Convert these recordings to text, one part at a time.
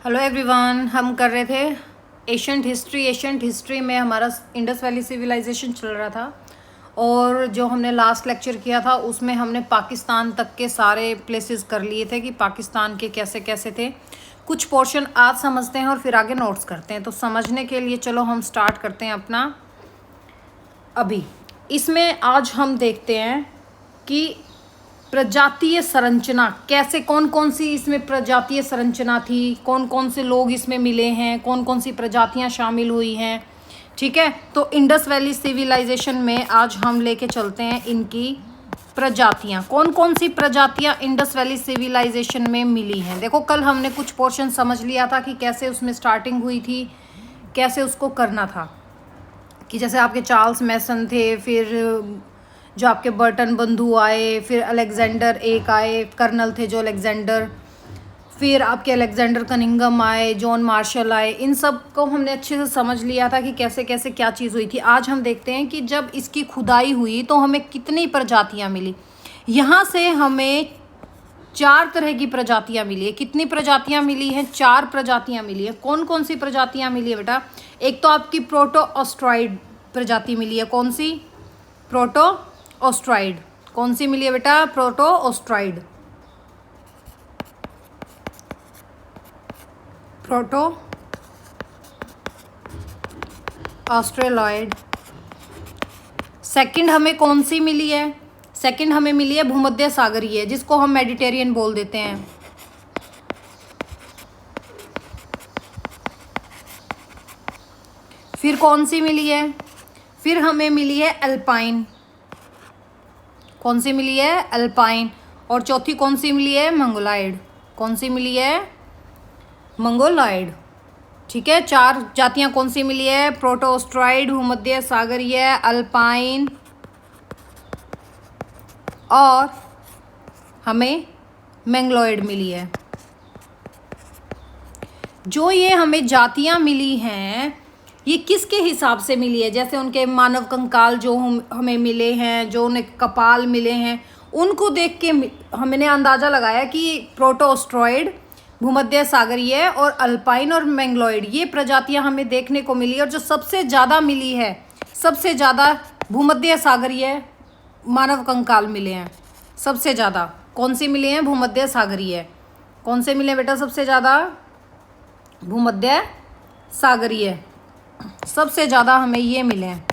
Hello everyone, हम कर रहे थे एशियंट हिस्ट्री में हमारा इंडस वैली सिविलाइजेशन चल रहा था। और जो हमने लास्ट लेक्चर किया था उसमें हमने पाकिस्तान तक के सारे प्लेसेस कर लिए थे कि पाकिस्तान के कैसे कैसे थे। कुछ पोर्शन आज समझते हैं और फिर आगे नोट्स करते हैं। तो समझने के लिए चलो हम स्टार्ट करते हैं अपना। अभी इसमें आज हम देखते हैं कि प्रजातीय संरचना कैसे, कौन कौन सी इसमें प्रजातीय संरचना थी, कौन कौन से लोग इसमें मिले हैं, कौन कौन सी प्रजातियां शामिल हुई हैं। ठीक है, तो इंडस वैली सिविलाइजेशन में आज हम लेके चलते हैं इनकी प्रजातियां, कौन कौन सी प्रजातियां इंडस वैली सिविलाइजेशन में मिली हैं। देखो, कल हमने कुछ पोर्शन समझ लिया था कि कैसे उसमें स्टार्टिंग हुई थी, कैसे उसको करना था। कि जैसे आपके चार्ल्स मैसन थे, फिर जो आपके बर्टन बंधु आए, फिर अलेक्जेंडर एक आए, कर्नल थे जो अलेक्जेंडर, फिर आपके अलेक्जेंडर कनिंगम आए, जॉन मार्शल आए। इन सब को हमने अच्छे से समझ लिया था कि कैसे कैसे क्या चीज़ हुई थी। आज हम देखते हैं कि जब इसकी खुदाई हुई तो हमें कितनी प्रजातियां मिली। यहाँ से हमें 4 तरह की प्रजातियां मिली है। कितनी प्रजातियां मिली हैं? 4 प्रजातियां मिली है। कौन कौन सी प्रजातियां मिली है बेटा? एक तो आपकी प्रोटो ऑस्ट्रॉइड प्रजाति मिली है। कौन सी? प्रोटो ऑस्ट्राइड। कौन सी मिली है बेटा? Proto Australoid. Proto Australoid. Second हमें कौन सी मिली है? सेकंड हमें मिली है भूमध्य सागरीय, जिसको हम मेडिटेरियन बोल देते हैं। फिर कौन सी मिली है? फिर हमें मिली है अल्पाइन। कौन सी मिली है? अल्पाइन। और चौथी कौन सी मिली है? मंगोलाइड। कौन सी मिली है? मंगोलाइड। ठीक है, 4 जातियां कौन सी मिली है? प्रोटोस्ट्राइड, भूमध्य सागरीय, अल्पाइन और हमें मंगोलाइड मिली है। जो ये हमें जातियां मिली हैं, ये किसके हिसाब से मिली है? जैसे उनके मानव कंकाल जो हमें मिले हैं, जो उन्हें कपाल मिले हैं, उनको देख के हमने अंदाज़ा लगाया कि प्रोटोस्ट्रॉइड, भूमध्य सागरीय और अल्पाइन और मंगोलाइड ये प्रजातियां हमें देखने को मिली। और जो सबसे ज़्यादा मिली है, सबसे ज़्यादा भूमध्य सागरीय मानव कंकाल मिले हैं। सबसे ज़्यादा कौन सी मिले हैं? भूमध्य सागरीय। कौन से मिले बेटा सबसे ज़्यादा? भूमध्य सागरीय। सबसे ज़्यादा हमें ये मिले हैं।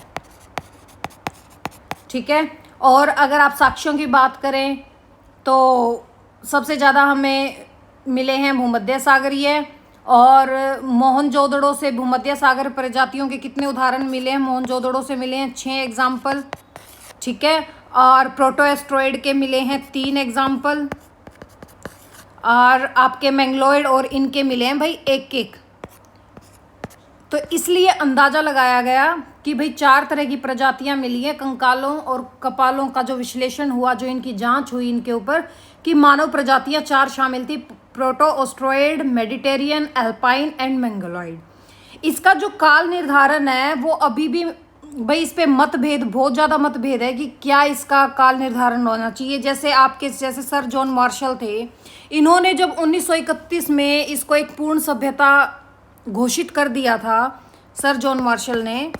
ठीक है, और अगर आप साक्ष्यों की बात करें तो सबसे ज़्यादा हमें मिले हैं भूमध्य सागरीय। और मोहनजोदड़ो से भूमध्य सागर प्रजातियों के कितने उदाहरण मिले हैं? मोहनजोदड़ो से मिले हैं 6 एग्जाम्पल। ठीक है, और प्रोटोएस्ट्रॉइड के मिले हैं 3 एग्जाम्पल। और आपके मंगोलाइड और इनके मिले हैं भाई 1-1। तो इसलिए अंदाज़ा लगाया गया कि भाई 4 तरह की प्रजातियां मिली हैं। कंकालों और कपालों का जो विश्लेषण हुआ, जो इनकी जांच हुई इनके ऊपर, कि मानव प्रजातियां 4 शामिल थी: proto Australoid, Mediterranean, Alpine and Mongoloid. इसका जो काल निर्धारण है वो अभी भी भाई इस पे मतभेद, बहुत ज़्यादा मतभेद है कि क्या इसका काल निर्धारण होना चाहिए। जैसे सर जॉन मार्शल थे, इन्होंने जब 1931 में इसको एक पूर्ण सभ्यता घोषित कर दिया था, सर जॉन मार्शल ने,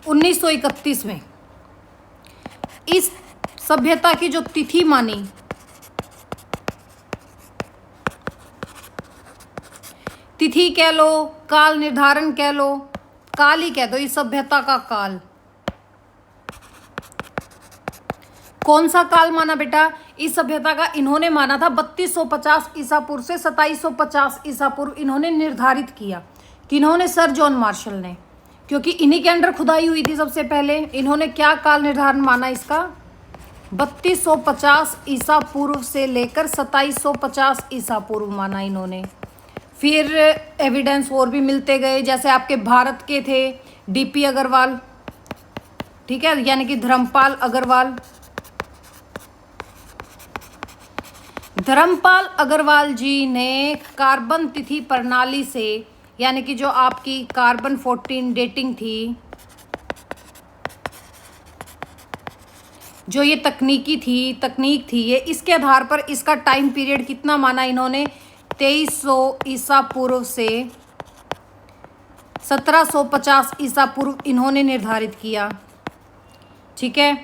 (1931) में इस सभ्यता की जो तिथि मानी, तिथि कह लो, काल निर्धारण कह लो, काल ही कह दो, इस सभ्यता का काल। कौन सा काल माना बेटा? इस सभ्यता का इन्होंने माना था 3250 ईसा पूर्व से 2750 ईसा पूर्व। इन्होंने निर्धारित किया। किन्होंने? सर जॉन मार्शल ने, क्योंकि इन्हीं के अंडर खुदाई हुई थी सबसे पहले। इन्होंने क्या काल निर्धारण माना इसका? 3250 ईसा पूर्व से लेकर 2750 ईसा पूर्व माना इन्होंने। फिर एविडेंस और भी मिलते गए, जैसे आपके भारत के थे डीपी अग्रवाल, ठीक है, यानी कि धर्मपाल अग्रवाल। धर्मपाल अग्रवाल जी ने कार्बन तिथि प्रणाली से, यानी कि जो आपकी कार्बन 14 डेटिंग थी, जो ये तकनीक थी ये, इसके आधार पर इसका टाइम पीरियड कितना माना इन्होंने, 2300 ईसा पूर्व से 1750 ईसा पूर्व इन्होंने निर्धारित किया। ठीक है,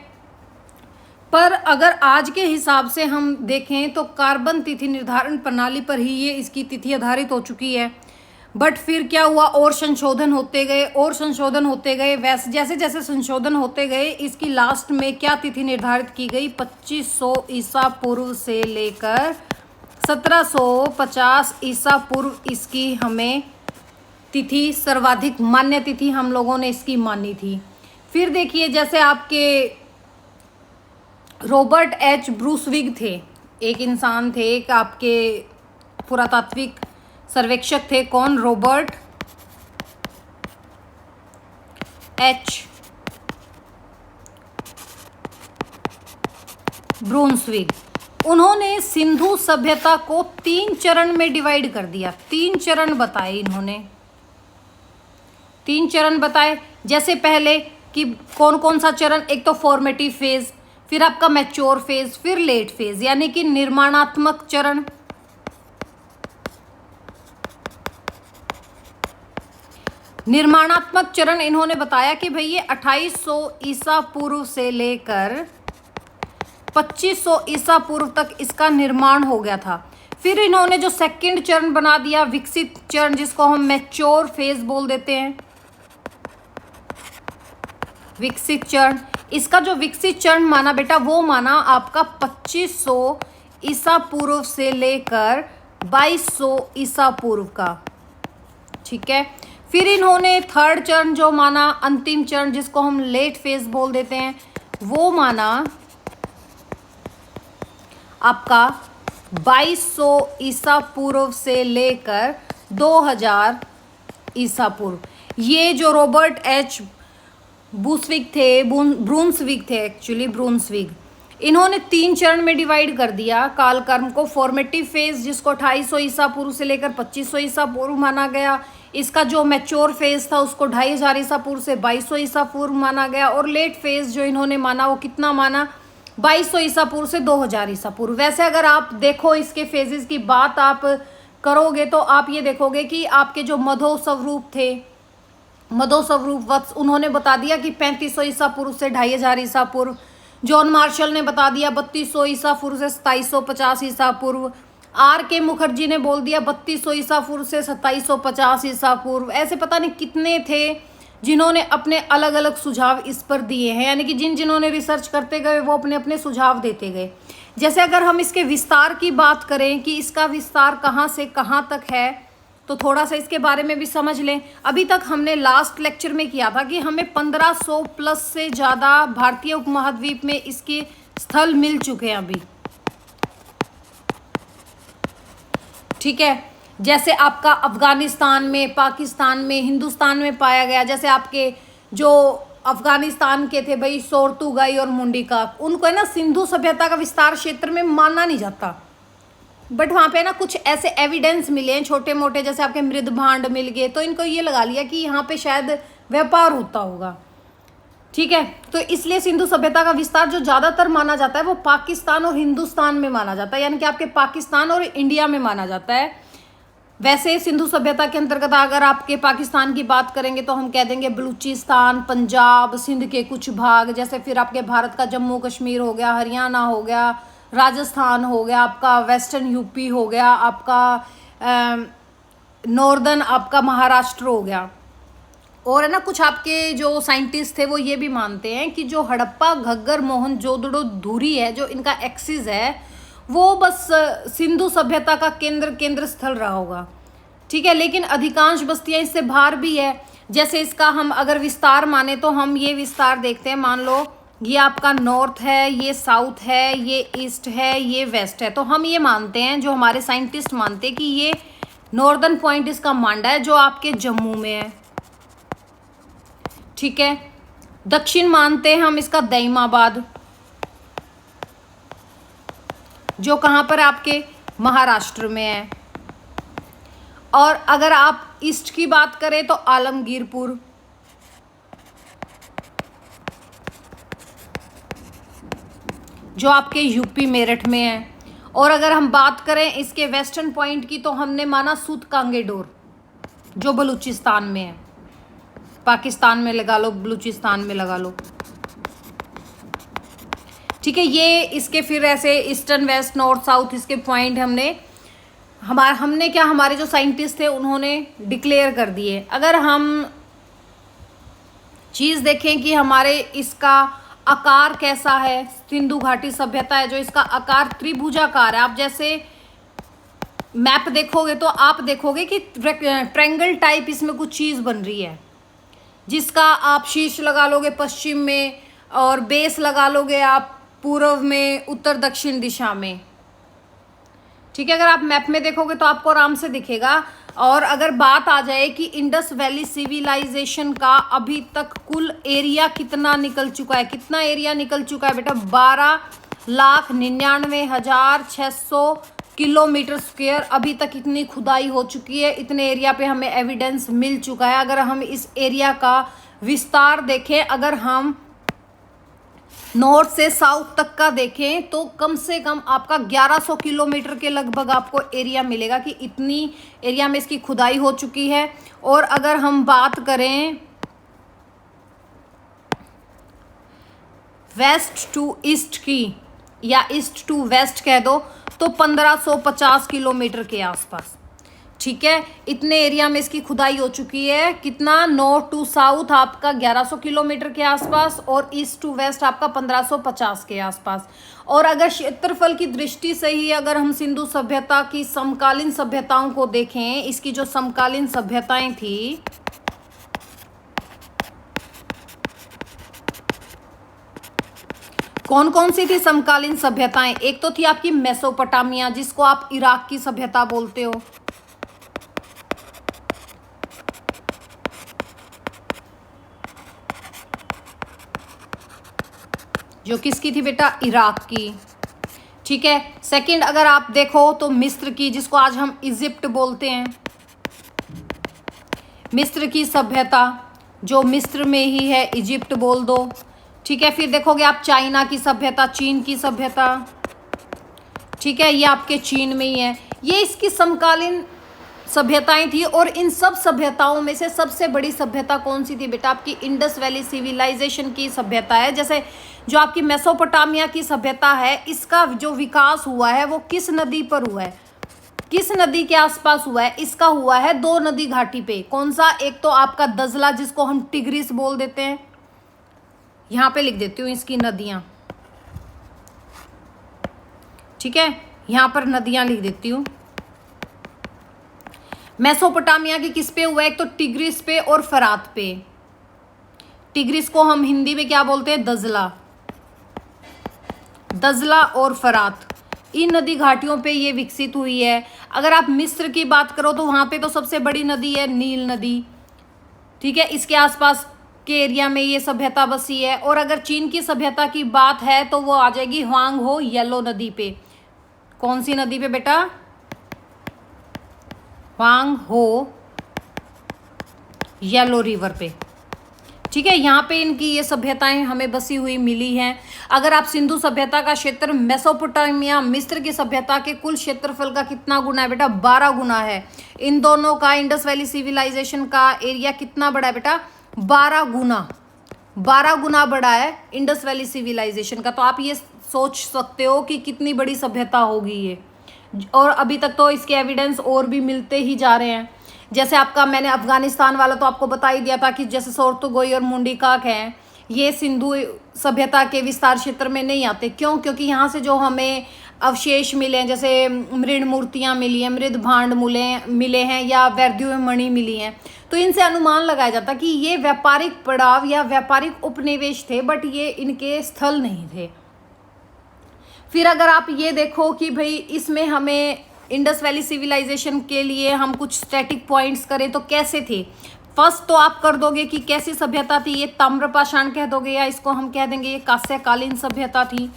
पर अगर आज के हिसाब से हम देखें तो कार्बन तिथि निर्धारण प्रणाली पर ही ये इसकी तिथि आधारित हो चुकी है। बट फिर क्या हुआ, और संशोधन होते गए, वैसे जैसे जैसे संशोधन होते गए इसकी लास्ट में क्या तिथि निर्धारित की गई, 2500 ईसा पूर्व से लेकर 1750 ईसा पूर्व इसकी हमें तिथि, सर्वाधिक मान्य तिथि हम लोगों ने इसकी मानी थी। फिर देखिए, जैसे आपके रॉबर्ट एच ब्रूसविग थे, एक इंसान थे, एक आपके पुरातात्विक सर्वेक्षक थे। कौन? रॉबर्ट एच ब्रूसविग। उन्होंने सिंधु सभ्यता को 3 चरण में डिवाइड कर दिया। 3 चरण बताए इन्होंने, 3 चरण बताए। जैसे पहले कि कौन कौन सा चरण, एक तो फॉर्मेटिव फेज, फिर आपका मैच्योर फेज, फिर लेट फेज, यानी कि निर्माणात्मक चरण। निर्माणात्मक चरण इन्होंने बताया कि भाई ये 2800 ईसा पूर्व से लेकर 2500 ईसा पूर्व तक इसका निर्माण हो गया था। फिर इन्होंने जो सेकंड चरण बना दिया, विकसित चरण, जिसको हम मैच्योर फेज बोल देते हैं, विकसित चरण। इसका जो विकसित चरण माना बेटा, वो माना आपका 2500 ईसा पूर्व से लेकर 2200 ईसा पूर्व का। ठीक है, फिर इन्होंने थर्ड चरण जो माना, अंतिम चरण जिसको हम लेट फेज बोल देते हैं, वो माना आपका 2200 ईसा पूर्व से लेकर 2000 ईसा पूर्व। ये जो रॉबर्ट एच ब्रूसविग थे, ब्रूंसविग, इन्होंने 3 चरण में डिवाइड कर दिया कालक्रम को। फॉर्मेटिव फेज जिसको 2800 ईसा पूर्व से लेकर 2500 ईसा पूर्व माना गया। इसका जो मैच्योर फेज था उसको 2500 ईसा पूर्व से 2200 ईसा पूर्व माना गया। और लेट फेज जो इन्होंने माना वो कितना माना, 2200 ईसा पूर्व से 2000 ईसा पूर्व। वैसे अगर आप देखो इसके फेजेस की बात आप करोगे तो आप ये देखोगे कि आपके जो मधो स्वरूप थे, मधो स्वरूप वत्स, उन्होंने बता दिया कि 3500 ईसा पूर्व से 2500 ईसा पूर्व। जॉन मार्शल ने बता दिया 3200 ईसा पूर्व से 2750 ईसा पूर्व। आर के मुखर्जी ने बोल दिया 3200 ईसा पूर्व से 2750 ईसा पूर्व। ऐसे पता नहीं कितने थे जिन्होंने अपने अलग अलग सुझाव इस पर दिए हैं, यानी कि जिन्होंने रिसर्च करते गए वो अपने अपने सुझाव देते गए। जैसे अगर हम इसके विस्तार की बात करें कि इसका विस्तार कहाँ से कहाँ तक है, तो थोड़ा सा इसके बारे में भी समझ लें। अभी तक हमने लास्ट लेक्चर में किया था कि हमें 1500 प्लस से ज़्यादा भारतीय उपमहाद्वीप में इसके स्थल मिल चुके हैं अभी। ठीक है, जैसे आपका अफगानिस्तान में, पाकिस्तान में, हिंदुस्तान में पाया गया। जैसे आपके जो अफगानिस्तान के थे भाई सोर्तुगाई और मुंडिका, उनको है ना सिंधु सभ्यता का विस्तार क्षेत्र में माना नहीं जाता, बट वहाँ पे ना कुछ ऐसे एविडेंस मिले हैं छोटे मोटे, जैसे आपके मृद भांड मिल गए, तो इनको ये लगा लिया कि यहाँ पे शायद व्यापार होता होगा। ठीक है, तो इसलिए सिंधु सभ्यता का विस्तार जो ज़्यादातर माना जाता है वो पाकिस्तान और हिंदुस्तान में माना जाता है, यानी कि आपके पाकिस्तान और इंडिया में माना जाता है। वैसे सिंधु सभ्यता के अंतर्गत अगर आपके पाकिस्तान की बात करेंगे तो हम कह देंगे बलूचिस्तान, पंजाब, सिंध के कुछ भाग, जैसे फिर आपके भारत का जम्मू कश्मीर हो गया, हरियाणा हो गया, राजस्थान हो गया, आपका वेस्टर्न यूपी हो गया, आपका नॉर्दर्न आपका महाराष्ट्र हो गया। और है ना कुछ आपके जो साइंटिस्ट थे वो ये भी मानते हैं कि जो हड़प्पा, घग्गर, मोहनजोदड़ो, धुरी है, जो इनका एक्सिस है, वो बस सिंधु सभ्यता का केंद्र स्थल रहा होगा। ठीक है, लेकिन अधिकांश बस्तियां इससे बाहर भी है। जैसे इसका हम अगर विस्तार माने तो हम ये विस्तार देखते हैं, मान लो ये आपका नॉर्थ है, ये साउथ है, ये ईस्ट है, ये वेस्ट है, तो हम ये मानते हैं, जो हमारे साइंटिस्ट मानते हैं कि ये नॉर्दर्न पॉइंट इसका मांडा है जो आपके जम्मू में है। ठीक है, दक्षिण मानते हैं हम इसका दईमाबाद, जो कहाँ पर आपके महाराष्ट्र में है। और अगर आप ईस्ट की बात करें तो आलमगीरपुर। जो आपके यूपी मेरठ में है। और अगर हम बात करें इसके वेस्टर्न पॉइंट की तो हमने माना सूत कांगेडोर जो बलूचिस्तान में है, पाकिस्तान में लगा लो, बलूचिस्तान में लगा लो, ठीक है। ये इसके फिर ऐसे ईस्टर्न वेस्ट नॉर्थ साउथ इसके पॉइंट हमने क्या, हमारे जो साइंटिस्ट थे उन्होंने डिक्लेयर कर दिए। अगर हम चीज देखें कि हमारे इसका आकार कैसा है, सिंधु घाटी सभ्यता है जो इसका आकार त्रिभुजाकार है। आप जैसे मैप देखोगे तो आप देखोगे कि ट्रायंगल टाइप इसमें कुछ चीज बन रही है, जिसका आप शीर्ष लगा लोगे पश्चिम में और बेस लगा लोगे आप पूर्व में, उत्तर दक्षिण दिशा में, ठीक है। अगर आप मैप में देखोगे तो आपको आराम से दिखेगा। और अगर बात आ जाए कि इंडस वैली सिविलाइजेशन का अभी तक कुल एरिया कितना निकल चुका है, कितना एरिया निकल चुका है बेटा, 12,99,600 किलोमीटर स्क्वायर अभी तक इतनी खुदाई हो चुकी है। इतने एरिया पे हमें एविडेंस मिल चुका है। अगर हम इस एरिया का विस्तार देखें, अगर हम नॉर्थ से साउथ तक का देखें तो कम से कम आपका 1100 किलोमीटर के लगभग आपको एरिया मिलेगा कि इतनी एरिया में इसकी खुदाई हो चुकी है। और अगर हम बात करें वेस्ट टू ईस्ट की या ईस्ट टू वेस्ट कह दो तो 1550 किलोमीटर के आसपास, ठीक है। इतने एरिया में इसकी खुदाई हो चुकी है। कितना, नॉर्थ टू साउथ आपका 1100 किलोमीटर के आसपास और ईस्ट टू वेस्ट आपका 1550 के आसपास। और अगर क्षेत्रफल की दृष्टि से ही अगर हम सिंधु सभ्यता की समकालीन सभ्यताओं को देखें, इसकी जो समकालीन सभ्यताएं थी, कौन कौन सी थी समकालीन सभ्यताएं? एक तो थी आपकी मेसोपोटामिया जिसको आप इराक की सभ्यता बोलते हो, जो किसकी थी बेटा, इराक की, ठीक है। सेकंड अगर आप देखो तो मिस्र की, जिसको आज हम इजिप्ट बोलते हैं, मिस्र की सभ्यता जो मिस्र में ही है, इजिप्ट बोल दो, ठीक है। फिर देखोगे आप चाइना की सभ्यता, चीन की सभ्यता, ठीक है, ये आपके चीन में ही है। ये इसकी समकालीन सभ्यताएं थी। और इन सब सभ्यताओं में से सबसे बड़ी सभ्यता कौन सी थी बेटा, आपकी इंडस वैली सिविलाइजेशन की सभ्यता है। जैसे जो आपकी मेसोपोटामिया की सभ्यता है, इसका जो विकास हुआ है वो किस नदी पर हुआ है, किस नदी के आसपास हुआ है? इसका हुआ है 2 नदी घाटी पे। कौन सा? एक तो आपका दजला जिसको हम टिग्रिस बोल देते हैं, यहां पे लिख देती हूँ इसकी नदियां, ठीक है, यहां पर नदियां लिख देती हूँ। मेसोपोटामिया की किस पे हुआ है? एक तो टिग्रिस पे और फरात पे। टिग्रिस को हम हिंदी में क्या बोलते हैं? दजला, दजला और फरात, इन नदी घाटियों पे ये विकसित हुई है। अगर आप मिस्र की बात करो तो वहां पे तो सबसे बड़ी नदी है नील नदी, ठीक है, इसके आसपास के एरिया में ये सभ्यता बसी है। और अगर चीन की सभ्यता की बात है तो वो आ जाएगी ह्वांग हो येलो नदी पे। कौन सी नदी पे बेटा? ह्वांग हो येलो रिवर पे, ठीक है। यहाँ पे इनकी ये सभ्यताएं हमें बसी हुई मिली हैं। अगर आप सिंधु सभ्यता का क्षेत्र मेसोपोटामिया मिस्र की सभ्यता के कुल क्षेत्रफल का कितना गुना है बेटा? 12 गुना है। इन दोनों का इंडस वैली सिविलाइजेशन का एरिया कितना बड़ा है बेटा? 12 गुना, 12 गुना बड़ा है इंडस वैली सिविलाइजेशन का। तो आप ये सोच सकते हो कि कितनी बड़ी सभ्यता होगी ये। और अभी तक तो इसके एविडेंस और भी मिलते ही जा रहे हैं। जैसे आपका मैंने अफगानिस्तान वाला तो आपको बता ही दिया था कि जैसे सोर्तुगोई और मुंडीकाक हैं, ये सिंधु सभ्यता के विस्तार क्षेत्र में नहीं आते। क्यों? क्योंकि यहाँ से जो हमें अवशेष मिले हैं, जैसे मृण मूर्तियाँ मिली हैं, मृद भांड मिले हैं या वैद्य मणि मिली हैं, तो इनसे अनुमान लगाया जाता कि ये व्यापारिक पड़ाव या व्यापारिक उपनिवेश थे, बट ये इनके स्थल नहीं थे। फिर अगर आप ये देखो कि भाई इसमें हमें इंडस वैली सिविलाइजेशन के लिए हम कुछ स्टैटिक पॉइंट्स करें तो कैसे थे? फर्स्ट तो आप कर दोगे कि कैसी सभ्यता थी, ये ताम्रपाषाण कह दोगे या इसको हम कह देंगे ये कांस्यकालीन सभ्यता थी,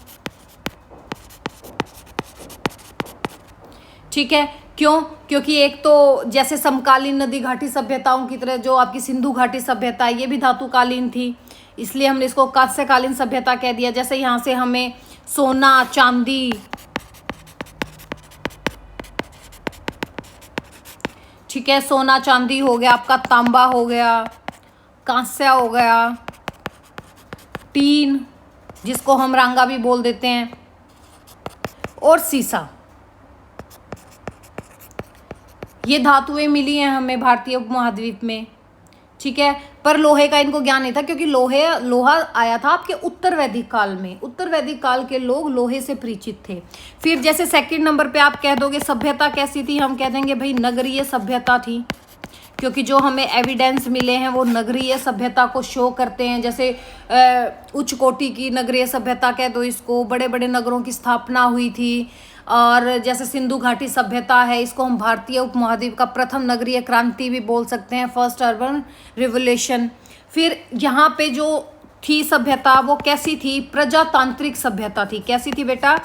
ठीक है। क्यों? क्योंकि एक तो जैसे समकालीन नदी घाटी सभ्यताओं की तरह जो आपकी सिंधु घाटी सभ्यता है ये भी धातुकालीन थी, इसलिए हमने इसको कांस्यकालीन सभ्यता कह दिया। जैसे यहाँ से हमें सोना चांदी, ठीक है, सोना चांदी हो गया आपका, तांबा हो गया, कांस्य हो गया, टीन जिसको हम रांगा भी बोल देते हैं, और सीसा। ये धातुएं मिली हैं हमें भारतीय उपमहाद्वीप में, ठीक है। पर लोहे का इनको ज्ञान नहीं था, क्योंकि लोहा आया था आपके उत्तर वैदिक काल में। उत्तर वैदिक काल के लोग लोहे से परिचित थे। फिर जैसे सेकंड नंबर पे आप कह दोगे सभ्यता कैसी थी, हम कह देंगे भाई नगरीय सभ्यता थी, क्योंकि जो हमें एविडेंस मिले हैं वो नगरीय सभ्यता को शो करते हैं। जैसे उच्च कोटि की नगरीय सभ्यता कह दो इसको, बड़े बड़े नगरों की स्थापना हुई थी। और जैसे सिंधु घाटी सभ्यता है, इसको हम भारतीय उपमहाद्वीप का प्रथम नगरीय क्रांति भी बोल सकते हैं, फर्स्ट अर्बन रिवोल्यूशन। फिर यहाँ पे जो थी सभ्यता वो कैसी थी, प्रजातांत्रिक सभ्यता थी। कैसी थी बेटा,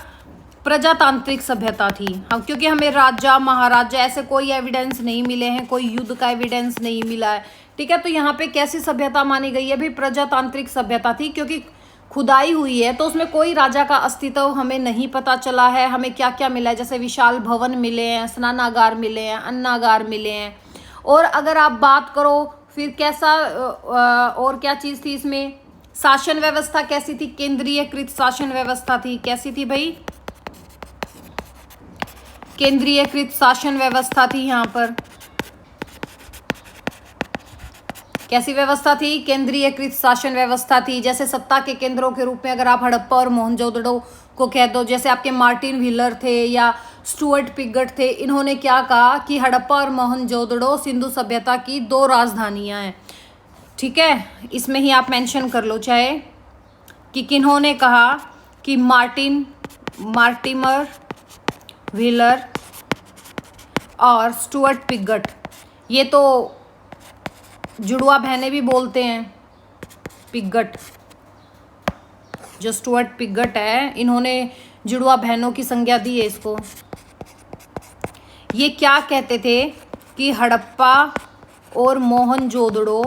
प्रजातांत्रिक सभ्यता थी। हाँ, क्योंकि हमें राजा महाराजा ऐसे कोई एविडेंस नहीं मिले हैं, कोई युद्ध का एविडेंस नहीं मिला है, ठीक है। तो यहाँ पे कैसी सभ्यता मानी गई है भाई, प्रजातांत्रिक सभ्यता थी, क्योंकि खुदाई हुई है तो उसमें कोई राजा का अस्तित्व हमें नहीं पता चला है। हमें क्या क्या मिला है, जैसे विशाल भवन मिले हैं, स्नानागार मिले हैं, अन्नागार मिले हैं। और अगर आप बात करो फिर कैसा और क्या चीज़ थी इसमें, शासन व्यवस्था कैसी थी, केंद्रीयकृत शासन व्यवस्था थी। कैसी थी भाई, केंद्रीयकृत शासन व्यवस्था थी। यहाँ पर कैसी व्यवस्था थी, केंद्रीयकृत शासन व्यवस्था थी। जैसे सत्ता के केंद्रों के रूप में अगर आप हड़प्पा और मोहनजोदड़ो को कह दो, जैसे आपके मार्टिन व्हीलर थे या स्टुअर्ट पिगट थे, इन्होंने क्या कहा कि हड़प्पा और मोहनजोदड़ो सिंधु सभ्यता की 2 राजधानियां हैं, ठीक है। इसमें ही आप मेंशन कर लो चाहे कि किन्होंने कहा कि मार्टिमर व्हीलर और स्टुअर्ट पिगट, ये तो जुड़वा बहनें भी बोलते हैं, पिगट जो स्टुअर्ट पिगट है, इन्होंने जुड़वा बहनों की संज्ञा दी है इसको। ये क्या कहते थे कि हड़प्पा और मोहनजोदड़ो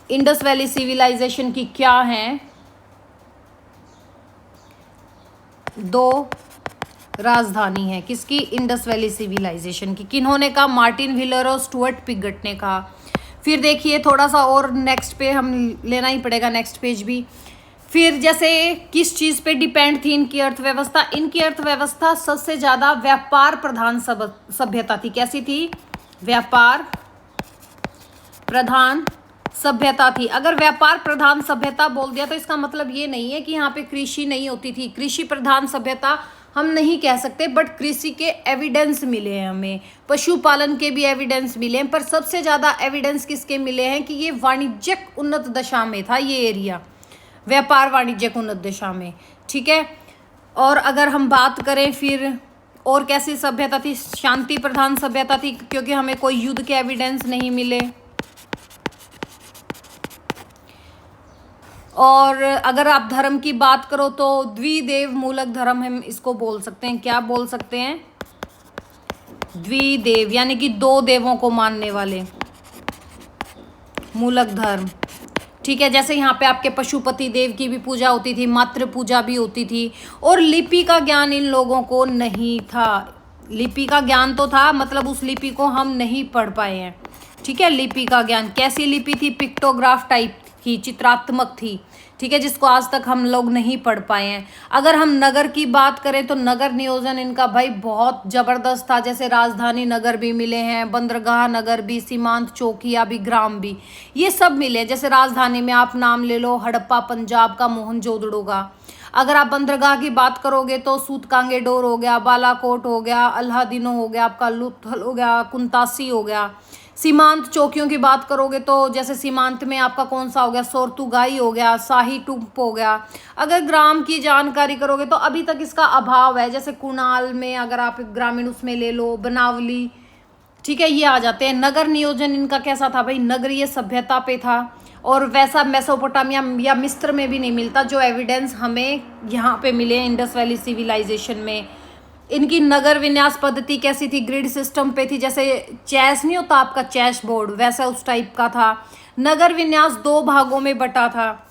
इंडस वैली सिविलाइजेशन की क्या हैं, 2 राजधानी है। किसकी, इंडस वैली सिविलाइजेशन की। किन्होंने कहा, मार्टिन व्हीलर और स्टुअर्ट पिगट ने कहा। फिर देखिए थोड़ा सा और नेक्स्ट पे हम लेना ही पड़ेगा, नेक्स्ट पेज भी। फिर जैसे किस चीज़ पे डिपेंड थी इनकी अर्थव्यवस्था, इनकी अर्थव्यवस्था सबसे ज़्यादा व्यापार प्रधान सभ्यता थी। कैसी थी, व्यापार प्रधान सभ्यता थी। अगर व्यापार प्रधान सभ्यता बोल दिया तो इसका मतलब ये नहीं है कि यहाँ पे कृषि नहीं होती थी। कृषि प्रधान सभ्यता हम नहीं कह सकते, बट कृषि के एविडेंस मिले हैं हमें, पशुपालन के भी एविडेंस मिले हैं। पर सबसे ज़्यादा एविडेंस किसके मिले हैं कि ये वाणिज्यिक उन्नत दशा में था, ये एरिया व्यापार वाणिज्यिक उन्नत दशा में, ठीक है। और अगर हम बात करें फिर और कैसी सभ्यता थी, शांति प्रधान सभ्यता थी, क्योंकि हमें कोई युद्ध के एविडेंस नहीं मिले। और अगर आप धर्म की बात करो तो द्विदेव मूलक धर्म हम इसको बोल सकते हैं। क्या बोल सकते हैं, द्विदेव, यानी कि 2 देवों को मानने वाले मूलक धर्म, ठीक है। जैसे यहाँ पे आपके पशुपति देव की भी पूजा होती थी, मातृ पूजा भी होती थी। और लिपि का ज्ञान इन लोगों को नहीं था। लिपि का ज्ञान तो था, मतलब उस लिपि को हम नहीं पढ़ पाए हैं, ठीक है। लिपि का ज्ञान, कैसी लिपि थी, पिक्टोग्राफ टाइप की, चित्रात्मक थी, ठीक है, जिसको आज तक हम लोग नहीं पढ़ पाए हैं। अगर हम नगर की बात करें तो नगर नियोजन इनका भाई बहुत ज़बरदस्त था। जैसे राजधानी नगर भी मिले हैं, बंदरगाह नगर भी, सीमांत चौकिया भी, ग्राम भी, ये सब मिले। जैसे राजधानी में आप नाम ले लो हड़प्पा पंजाब का, मोहनजोदड़ो का। अगर आप बंदरगाह की बात करोगे तो सूतकांगेडोर हो गया, बालाकोट हो गया, अल्हादिनो हो गया, आपका लुथल हो गया, कुंतासी हो गया। सीमांत चौकियों की बात करोगे तो जैसे सीमांत में आपका कौन सा हो गया, सोरतुगाई हो गया, शाही टुम्प हो गया। अगर ग्राम की जानकारी करोगे तो अभी तक इसका अभाव है। जैसे कुणाल में अगर आप ग्रामीण उसमें ले लो, बनावली, ठीक है, ये आ जाते हैं। नगर नियोजन इनका कैसा था भाई, नगरीय सभ्यता पे था। और वैसा मेसोपोटामिया या मिस्र में भी नहीं मिलता जो एविडेंस हमें यहाँ पे मिले इंडस वैली सिविलाइजेशन में। इनकी नगर विन्यास पद्धति कैसी थी, ग्रिड सिस्टम पे थी। जैसे चेस नहीं होता आपका, चेस बोर्ड, वैसा उस टाइप का था। नगर विन्यास 2 भागों में बटा था।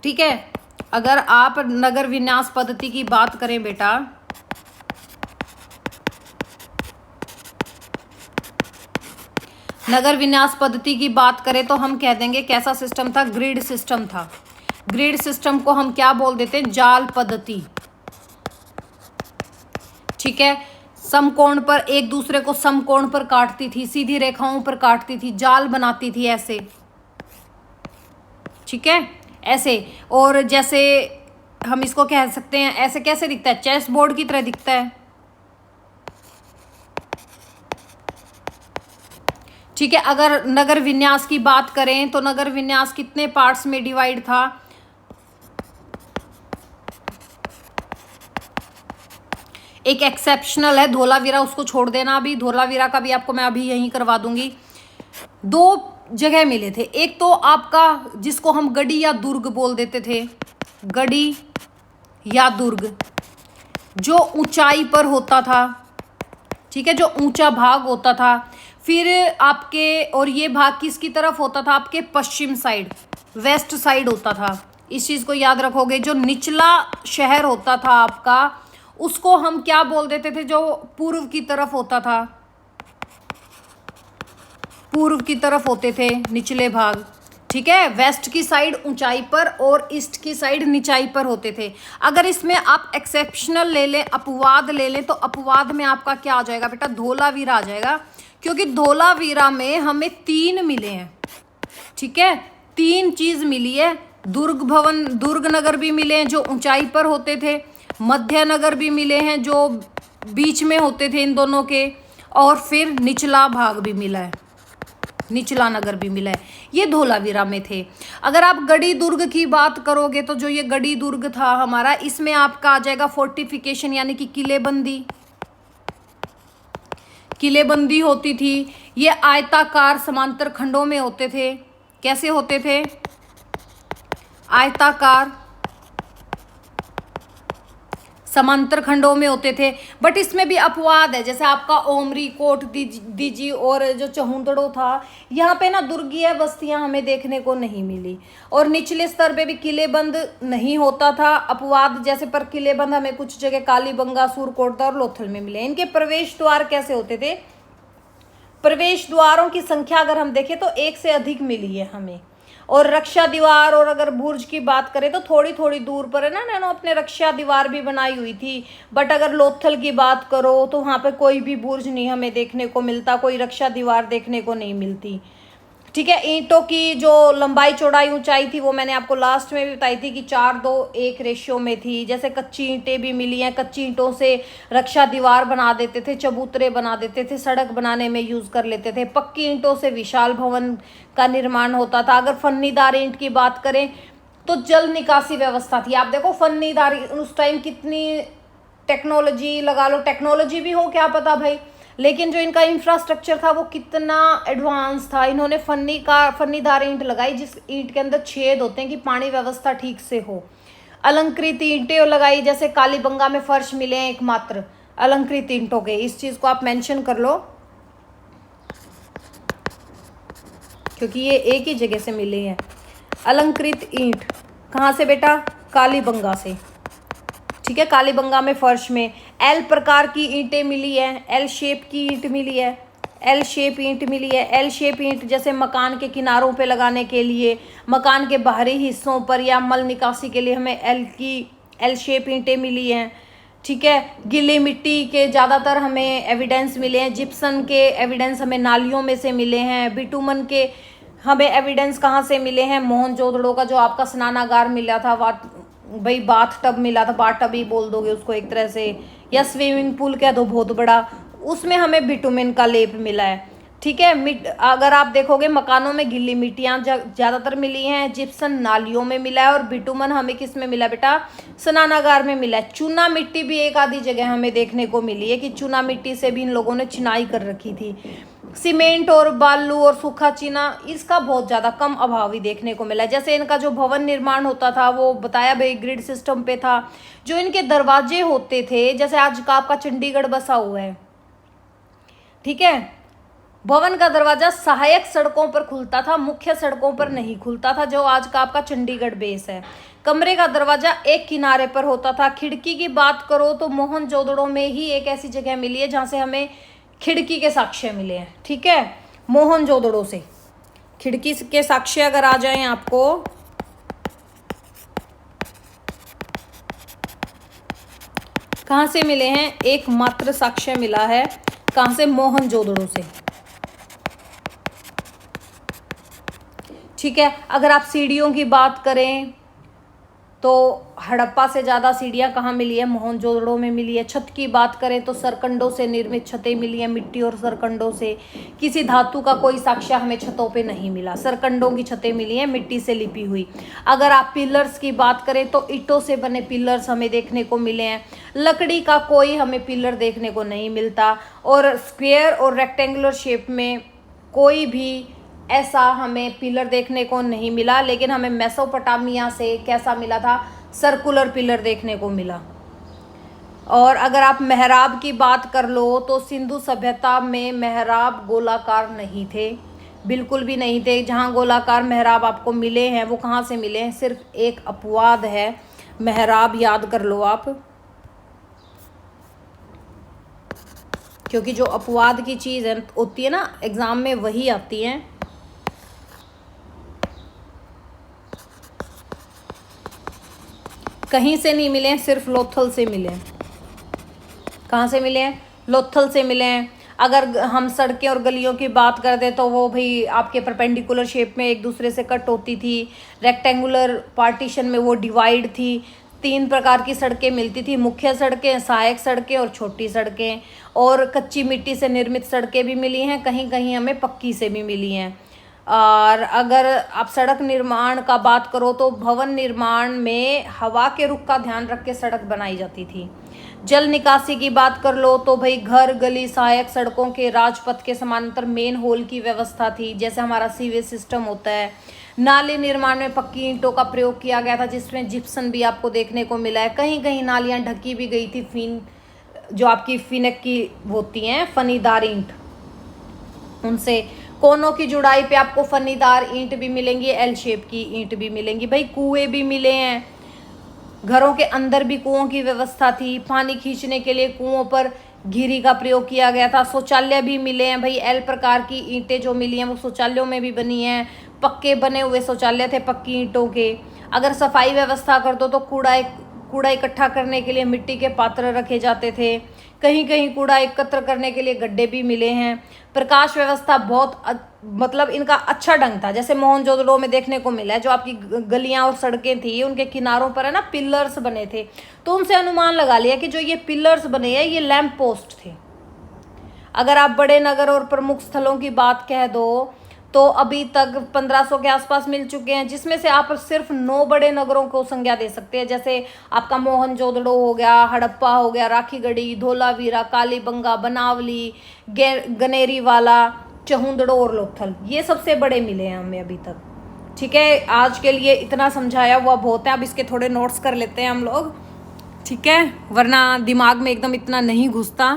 ठीक है। अगर आप नगर विन्यास पद्धति की बात करें बेटा, नगर विन्यास पद्धति की बात करें तो हम कह देंगे कैसा सिस्टम था, ग्रिड सिस्टम था। ग्रिड सिस्टम को हम क्या बोल देते हैं, जाल पद्धति। ठीक है, समकोण पर एक दूसरे को समकोण पर काटती थी, सीधी रेखाओं पर काटती थी, जाल बनाती थी ऐसे। ठीक है, ऐसे। और जैसे हम इसको कह सकते हैं, ऐसे कैसे दिखता है, चेस बोर्ड की तरह दिखता है। ठीक है, अगर नगर विन्यास की बात करें तो नगर विन्यास कितने पार्ट्स में डिवाइड था, एक एक्सेप्शनल है धोलावीरा, उसको छोड़ देना अभी, धोलावीरा का भी आपको मैं अभी यहीं करवा दूंगी। दो जगह मिले थे, एक तो आपका जिसको हम गढ़ी या दुर्ग बोल देते थे, गढ़ी या दुर्ग, जो ऊंचाई पर होता था। ठीक है, जो ऊंचा भाग होता था। फिर आपके, और ये भाग किसकी तरफ होता था, आपके पश्चिम साइड, वेस्ट साइड होता था। इस चीज को याद रखोगे। जो निचला शहर होता था आपका, उसको हम क्या बोल देते थे, जो पूर्व की तरफ होता था, पूर्व की तरफ होते थे निचले भाग। ठीक है, वेस्ट की साइड ऊंचाई पर और ईस्ट की साइड निचाई पर होते थे। अगर इसमें आप एक्सेप्शनल ले लें, अपवाद ले लें, तो अपवाद में आपका क्या आ जाएगा बेटा, धोलावीरा आ जाएगा। क्योंकि धोलावीरा में हमें 3 मिले हैं। ठीक है, 3 चीज मिली है। दुर्ग भवन, दुर्ग नगर भी मिले हैं जो ऊंचाई पर होते थे, मध्य नगर भी मिले हैं जो बीच में होते थे इन दोनों के, और फिर निचला भाग भी मिला है, निचला नगर भी मिला है। ये धोलावीरा में थे। अगर आप गढ़ी दुर्ग की बात करोगे तो जो ये गढ़ी दुर्ग था हमारा, इसमें आपका आ जाएगा फोर्टिफिकेशन, यानी कि किलेबंदी। किलेबंदी होती थी। ये आयताकार समांतर खंडों में होते थे। कैसे होते थे, आयताकार समांतर खंडों में होते थे। बट इसमें भी अपवाद है, जैसे आपका ओमरी, कोट दीजी और जो चहुंदड़ो था, यहाँ पे ना दुर्गीय बस्तियां हमें देखने को नहीं मिली। और निचले स्तर पे भी किलेबंद नहीं होता था। अपवाद जैसे पर किलेबंद हमें कुछ जगह कालीबंगा, सूरकोटदा और लोथल में मिले। इनके प्रवेश द्वार कैसे होते थे, प्रवेश द्वारों की संख्या अगर हम देखें तो 1 से अधिक मिली है हमें। और रक्षा दीवार, और अगर बुर्ज की बात करें तो थोड़ी थोड़ी दूर पर है ना, नैनो अपने रक्षा दीवार भी बनाई हुई थी। बट अगर लोथल की बात करो तो वहाँ पे कोई भी बुर्ज नहीं हमें देखने को मिलता, कोई रक्षा दीवार देखने को नहीं मिलती। ठीक है, ईंटों की जो लंबाई चौड़ाई ऊंचाई थी वो मैंने आपको लास्ट में भी बताई थी कि 4:2:1 रेशियो में थी। जैसे कच्ची ईंटें भी मिली हैं, कच्ची ईंटों से रक्षा दीवार बना देते थे, चबूतरे बना देते थे, सड़क बनाने में यूज कर लेते थे। पक्की ईंटों से विशाल भवन का निर्माण होता था। अगर फन्नीदार ईंट की बात करें तो जल निकासी व्यवस्था थी। आप देखो फन्नीदार, उस टाइम कितनी टेक्नोलॉजी, लगा लो टेक्नोलॉजी भी हो क्या पता भाई, लेकिन जो इनका इंफ्रास्ट्रक्चर था वो कितना एडवांस था। इन्होंने फन्नीदार ईंट लगाई, जिस ईंट के अंदर छेद होते हैं कि पानी व्यवस्था ठीक से हो। अलंकृत ईंटें लगाई, जैसे कालीबंगा में फर्श मिले हैं एकमात्र अलंकृत ईंटों के। इस चीज को आप मेंशन कर लो क्योंकि ये एक ही जगह से मिले हैं। अलंकृत ईंट कहाँ से बेटा, कालीबंगा से। ठीक है, कालीबंगा में फर्श में एल प्रकार की ईंटें मिली है, एल शेप की ईंट मिली है, एल शेप ईंट मिली है। एल शेप ईंट जैसे मकान के किनारों पे लगाने के लिए, मकान के बाहरी हिस्सों पर या मल निकासी के लिए हमें एल शेप ईंटें मिली हैं। ठीक है, गीली मिट्टी के ज़्यादातर हमें एविडेंस मिले हैं। जिप्सन के एविडेंस हमें नालियों में से मिले हैं। बिटुमन के हमें एविडेंस कहाँ से मिले हैं, मोहनजोदड़ो का जो आपका स्नानागार मिला था, भाई बाथ टब मिला था, बाथ टब ही बोल दोगे उसको एक तरह से, या स्विमिंग पूल कह दो बहुत बड़ा, उसमें हमें बिटुमिन का लेप मिला है। ठीक है, अगर आप देखोगे मकानों में गिल्ली मिट्टियाँ ज़्यादातर मिली हैं, जिप्सन नालियों में मिला है, और बिटुमन हमें किस में मिला बेटा, स्नानागार में मिला है। चूना मिट्टी भी एक आधी जगह हमें देखने को मिली है कि चूना मिट्टी से भी इन लोगों ने चिनाई कर रखी थी। सीमेंट और बालू और सूखा चीना, इसका बहुत ज़्यादा कम अभाव ही देखने को मिला है। जैसे इनका जो भवन निर्माण होता था वो बताया भाई ग्रिड सिस्टम पे था। जो इनके दरवाजे होते थे, जैसे आज का आपका चंडीगढ़ बसा हुआ है, ठीक है, भवन का दरवाजा सहायक सड़कों पर खुलता था, मुख्य सड़कों पर नहीं खुलता था, जो आज का आपका चंडीगढ़ बेस है। कमरे का दरवाजा एक किनारे पर होता था। खिड़की की बात करो तो मोहनजोदड़ो में ही एक ऐसी जगह मिली है जहां से हमें खिड़की के साक्ष्य मिले हैं। ठीक है, मोहनजोदड़ो से खिड़की के साक्ष्य अगर आ जाएं आपको, कहां से मिले हैं? एकमात्र साक्ष्य मिला है, कहां से? मोहनजोदड़ो से। ठीक है, अगर आप सीढ़ियों की बात करें तो हड़प्पा से ज़्यादा सीढ़ियाँ कहाँ मिली है? मोहनजोदड़ो में मिली है। छत की बात करें तो सरकंडों से निर्मित छतें मिली हैं, मिट्टी और सरकंडों से। किसी धातु का कोई साक्ष्य हमें छतों पे नहीं मिला, सरकंडों की छतें मिली हैं, मिट्टी से लिपी हुई। अगर आप पिलर्स की बात करें तो ईंटों से बने पिलर्स हमें देखने को मिले हैं, लकड़ी का कोई हमें पिलर देखने को नहीं मिलता। और स्क्वायर और रेक्टेंगुलर शेप में कोई भी ऐसा हमें पिलर देखने को नहीं मिला, लेकिन हमें मेसोपोटामिया से कैसा मिला था? सर्कुलर पिलर देखने को मिला। और अगर आप मेहराब की बात कर लो तो सिंधु सभ्यता में मेहराब गोलाकार नहीं थे, बिल्कुल भी नहीं थे। जहाँ गोलाकार मेहराब आपको मिले हैं वो कहाँ से मिले हैं? सिर्फ एक अपवाद है मेहराब, याद कर लो आप, क्योंकि जो अपवाद की चीज़ है होती है ना एग्जाम में, वही आती है। कहीं से नहीं मिले हैं, सिर्फ लोथल से मिले हैं। कहाँ से मिले हैं? लोथल से मिले हैं। अगर हम सड़कें और गलियों की बात करते तो वो भी आपके परपेंडिकुलर शेप में एक दूसरे से कट होती थी, रेक्टेंगुलर पार्टीशन में वो डिवाइड थी। 3 प्रकार की सड़कें मिलती थी, मुख्य सड़कें, सहायक सड़कें और छोटी सड़कें। और कच्ची मिट्टी से निर्मित सड़कें भी मिली हैं, कहीं कहीं हमें पक्की से भी मिली हैं। और अगर आप सड़क निर्माण का बात करो तो भवन निर्माण में हवा के रुख का ध्यान रख के सड़क बनाई जाती थी। जल निकासी की बात कर लो तो भाई घर, गली, सहायक सड़कों के राजपथ के समानांतर मेन होल की व्यवस्था थी, जैसे हमारा सीवेज सिस्टम होता है। नाले निर्माण में पक्की ईंटों का प्रयोग किया गया था, जिसमें जिप्सन भी आपको देखने को मिला है। कहीं कहीं नालियाँ ढकी भी गई थी फिन, जो आपकी फिनक की होती हैं फनीदार ईंट, उनसे। कोनों की जुड़ाई पे आपको फनीदार ईंट भी मिलेंगी, एल शेप की ईंट भी मिलेंगी। भाई कुएं भी मिले हैं, घरों के अंदर भी कुओं की व्यवस्था थी। पानी खींचने के लिए कुओं पर घिरी का प्रयोग किया गया था। शौचालय भी मिले हैं भाई, एल प्रकार की ईंटें जो मिली हैं वो शौचालयों में भी बनी हैं। पक्के बने हुए शौचालय थे पक्की ईंटों के। अगर सफाई व्यवस्था कर दो तो कूड़ा इकट्ठा करने के लिए मिट्टी के पात्र रखे जाते थे। कहीं कहीं कूड़ा एकत्र करने के लिए गड्ढे भी मिले हैं। प्रकाश व्यवस्था बहुत मतलब इनका अच्छा ढंग था, जैसे मोहनजोदड़ो में देखने को मिला है। जो आपकी गलियां और सड़कें थी उनके किनारों पर है ना पिलर्स बने थे, तो उनसे अनुमान लगा लिया कि जो ये पिलर्स बने हैं ये लैंप पोस्ट थे। अगर आप बड़े नगर और प्रमुख स्थलों की बात कह दो तो अभी तक 1500 के आसपास मिल चुके हैं, जिसमें से आप सिर्फ 9 बड़े नगरों को संज्ञा दे सकते हैं, जैसे आपका मोहनजोदड़ो हो गया, हड़प्पा हो गया, राखीगढ़ी, धोलावीरा, कालीबंगा, बनावली, गनेरीवाला, चहुंदड़ो और लोथल। ये सबसे बड़े मिले हैं हमें अभी तक। ठीक है, आज के लिए इतना समझाया हुआ बहुत है। अब इसके थोड़े नोट्स कर लेते हैं हम लोग, ठीक है, वरना दिमाग में एकदम इतना नहीं घुसता।